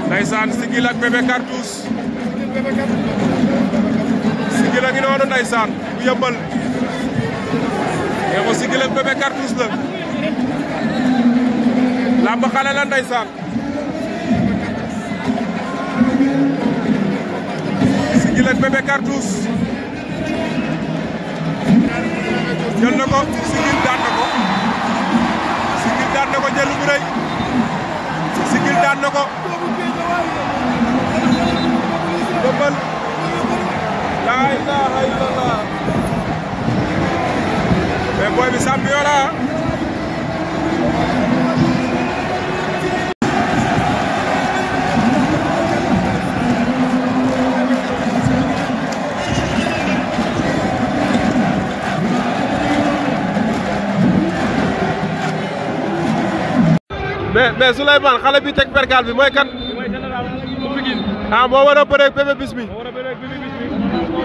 Ndeysaan Sigil ak Bébé Cartouche Sigil a ngi noonu ndeysaan bu yëmbal nee ko Sigil ak Bébé Cartouche la lamb xale la ndeysaan Sigil ak Bébé Cartouche jël na ko Sigil daan na ko Sigil daan na ko jël bu rëy Sigil daan na ko Yëmbal laa ilaaha illallah mais boy bi champion la mais Souleymane xale bi teg perkal bi mooy kan ah moo war a bëreeg Bébé Bismi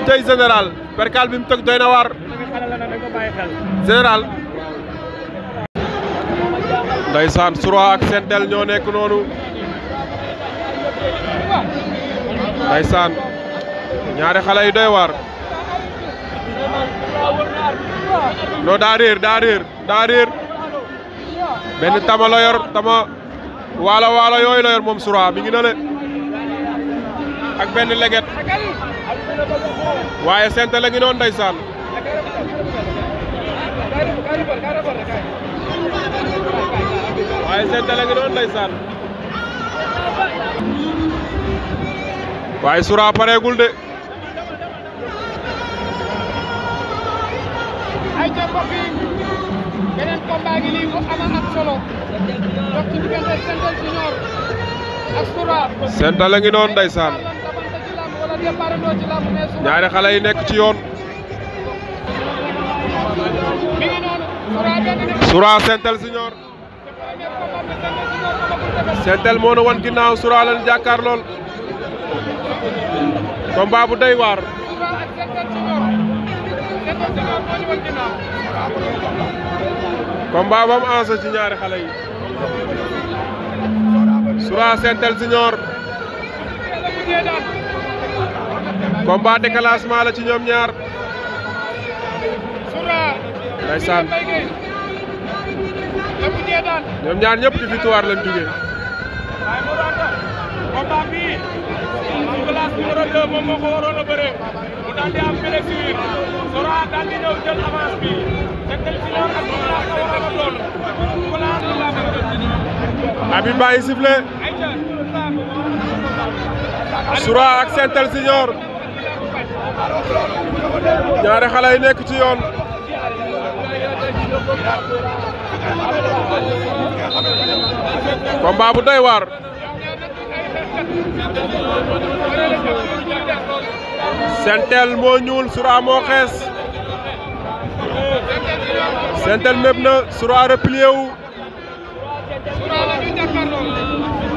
tey général perkal bi mu teg doy na waar général ndeysaan Soura ak Sentel ñoo nekk noonu ndeysaan ñaari xale yu doy waar non daa réer benn tama la yor tama waalo yooyu la yor moom Soura mi ngi na le ak benn leget waaye Sentel la ngi noonu ndeysaan waaye Soura pareegul de ay ca mbokk yi beneen combat gi lii bu ama am solo dox ci diggante Sentel Junior ak Soura Sentel la ngi noonu ndeysaan ñaari xale yi nekk ci yoon Soura Sentel Junior Sentel moo nu wan ginnaaw Soura lañu jàkkaar lool combat bu doy waar combat bam enjeu ci ñaari xale yi Soura Sentel Junior combat déclenchement la ci ñoom ñaar ndeysaan ñoom ñaar ñëpp ci victoire lañ jógee combat bi ambulance numéro 2 moom moo ko waroon a bëre mu daal di am blessure Soura daal di ñëw jël avance bi Sentel Junior ak ambulance la waroon a doon Habib Baye sifflé Soura ak Sentel Junior ñaari xale yi nekk ci yoon combat bu doy waar Sentel moo ñuul Soura moo xees Sentel méb na Soura replié wu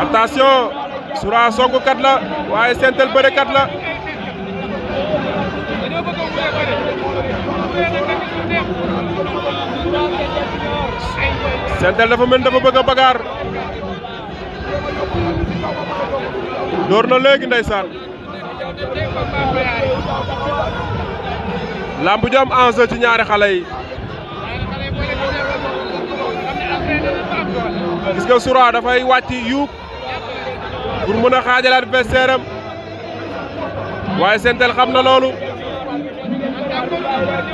attention Soura songukat la waaye Sentel bërekat la Sentel dafa mel dafa bëgg a bagaar door na léegi ndeysaan lamb ju am enjeu ci ñaari xale yi gis nga Soura dafay wàcc yuub pour mën a xaajal adversaire am waaye Sentel xam na loolu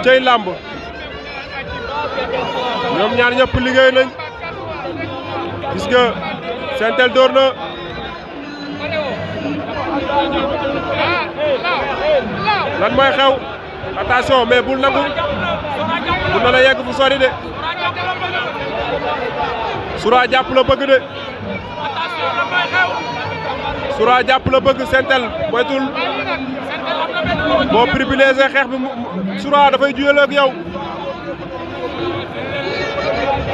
cey lamb ñoom ñaar ñëpp liggéey nañ gis nga Sentel door na lan mooy xew attention mais bul nangu bu na la yegg fu sori de Soura jàpp la bëgg de Soura jàpp la bëgg Sentel moytul boo privilégié xeex bi Soura dafay juyal ak yow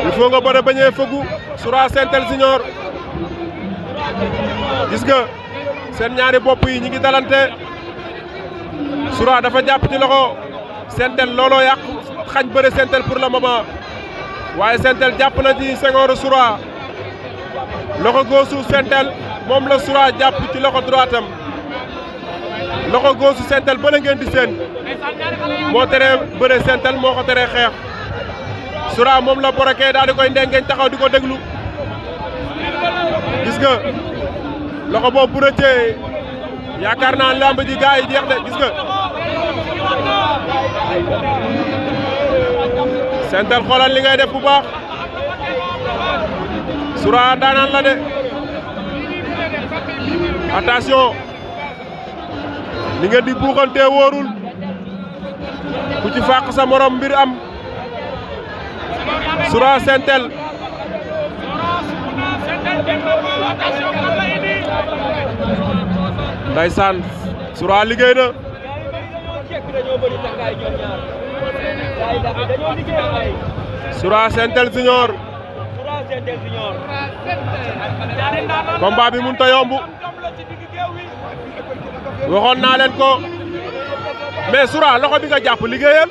il faut nga bëre bañee fëggu Soura Sentel Junior gis nga seen ñaari bopp yi ñi ngi dalante Soura dafa jàpp ci loxo Sentel looloo yàq xañ bëre Sentel pour le moment waaye Sentel jàpp na ci sengooru Soura loxo góosu Sentel moom la Soura jàpp ci loxo droitam loxo gauche Sentel ba la ngeen di seen moo teree bëre Sentel moo ko teree xeex Soura moom la borokee daal di koy ndengeñ taxaw di ko déglu gis nga loxo boobu bu rëccee yaakaar naa lamb ji gaa yi jeex de gis nga Sentel xoolal li ngay def bu baax Soura daanaan la de attention li ngeen di buuxante wóorul ku ci fàq sa morom mbir am Soura Sentel ndeysaan Soura liggéey na Soura Sentel Junior combat bi mënut a yomb waxoon naa leen ko mais Soura loxo bi nga jàpp liggéeyal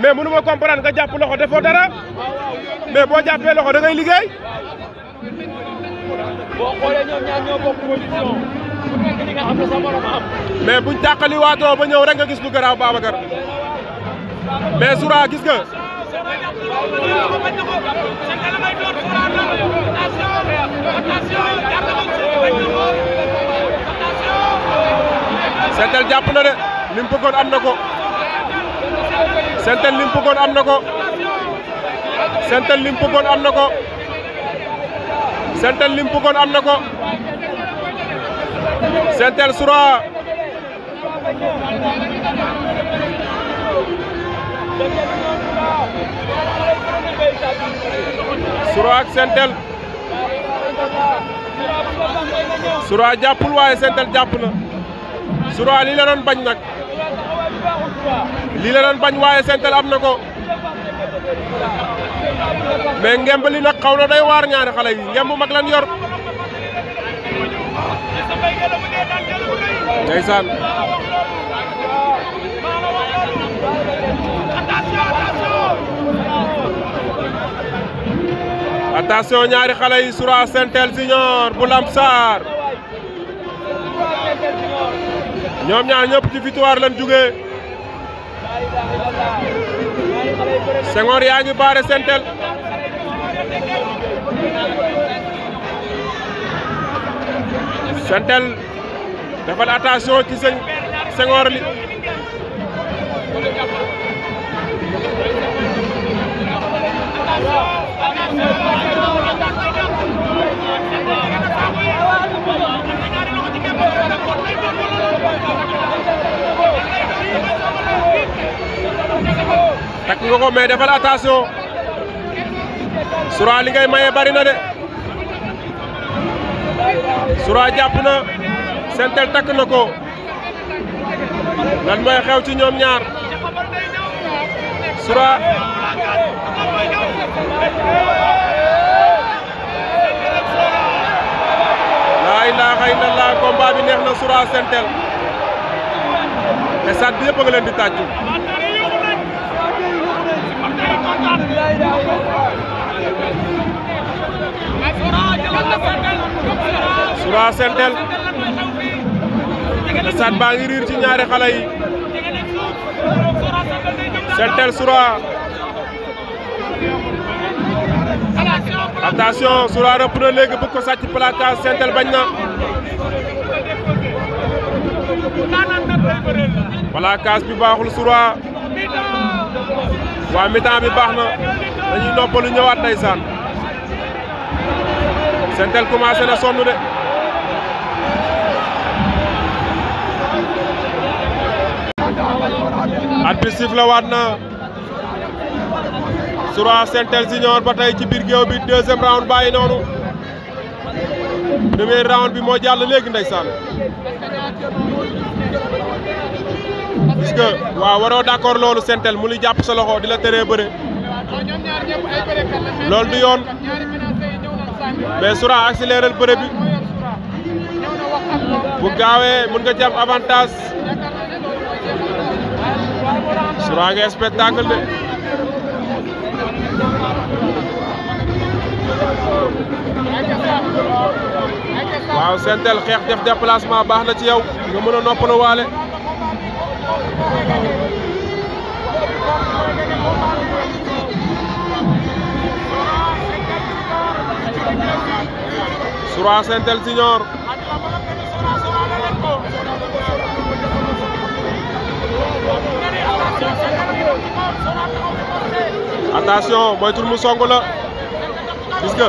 mais mënu ma comprendre nga jàpp loxo defoo dara mais boo jàppee loxo da ngay liggéey. boo xoolee ñoom ñaar ñoo bokk position li nga xam ne sa morom am. mais buñ tàqali waatoo ba ñëw rek nga gis lu garaaw Babacar mais Soura gis nga. Sentel jàpp na de li mu bëggoon am na ko Sentel li mu bëggoon am na ko Sentel li mu bëggoon am na ko Sentel li mu bëggoon am na ko Sentel Soura Soura ak Sentel Soura jàppul waaye Sentel jàpp na Soura lii la doon bañ nag lii la doon bañ waaye Sentel am na ko mais ngemb li nag xaw na day waar ñaari xale yi ngemb mag lan yor ndeysaan attention ñaari xale yi Soura Sentel Junior bu Lamsar ñoom ñaar ñëpp ci victoire lañ jugee Senghor yaa ngi baare Sentel Sentel defal attention ci Senghor li takk nga ko mais defal attention Soura li ngay maye bari na de Soura jàpp na Sentel takk na ko lan mooy xew ci ñoom ñaar Soura laa ilaaha illallah combat bi neex na Soura Sentel stade bi yëpp a nga leen di tàccu Soura Sentel stade baa ngi riir ci ñaari xale yi Sentel Soura attention Soura rëpp na léegi bëgg ko sàcc placage Sentel bañ na placage bi baaxul Soura waa mi-temps bi baax na dañuy noppalu ñëwaat ndeysaan Sentel commencé na sonn de arbitre sifflé waat na Soura Sentel Junior ba tey ci biir géew bi deuxième round bàyyi noonu premier round bi moo jàll léegi ndeysaan gis nga waaw waroo d'accord loolu Sentel mu li jàpp sa loxo di la teree bëre loolu du yoon mais Soura accéléré bëre bi bu gaawee mën nga ci am avantage Soura nga spectacle de waaw Sentel xeex def déplacement baax na ci yow nga mën a noppalu waale. Sora Sentel Junior. attention moytul mu song la gis nga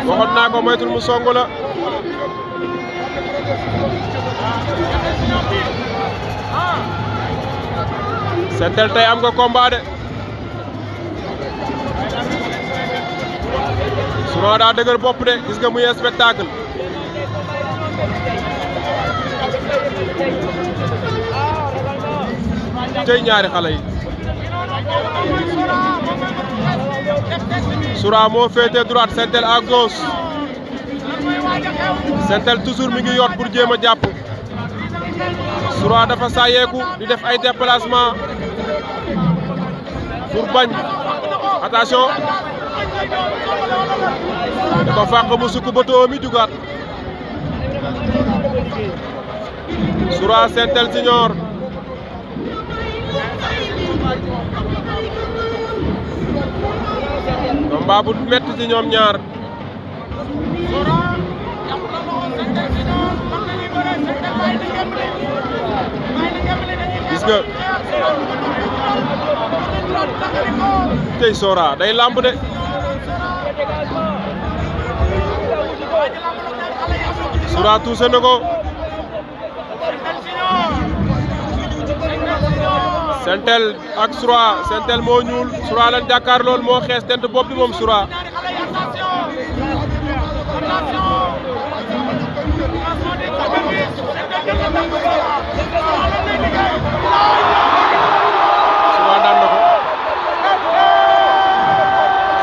waxoon naa ko moytul mu song la Sentel tey am nga combat de Sora daa dëgër bopp de gis nga muy spectacle tey ñaari xale yi Sora moo féete droite Sentel à gauche Sentel toujours mi ngi yot pour jéem a jàpp Sora dafa saayeeku di def ay déplacement pour bañ attention da ko fàq mu sukk bëtoo mi jugaat Sora Sentel Junior combat bu metti ci ñoom ñaar gis nga tey Sora day lamb de Sora tuuse na ko Sentel ak Sora Sentel moo ñuul Sora lan jàkkaar lool moo xees tent bopp bi moom Sora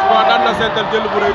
Sora daan na Sentel jël bu rëy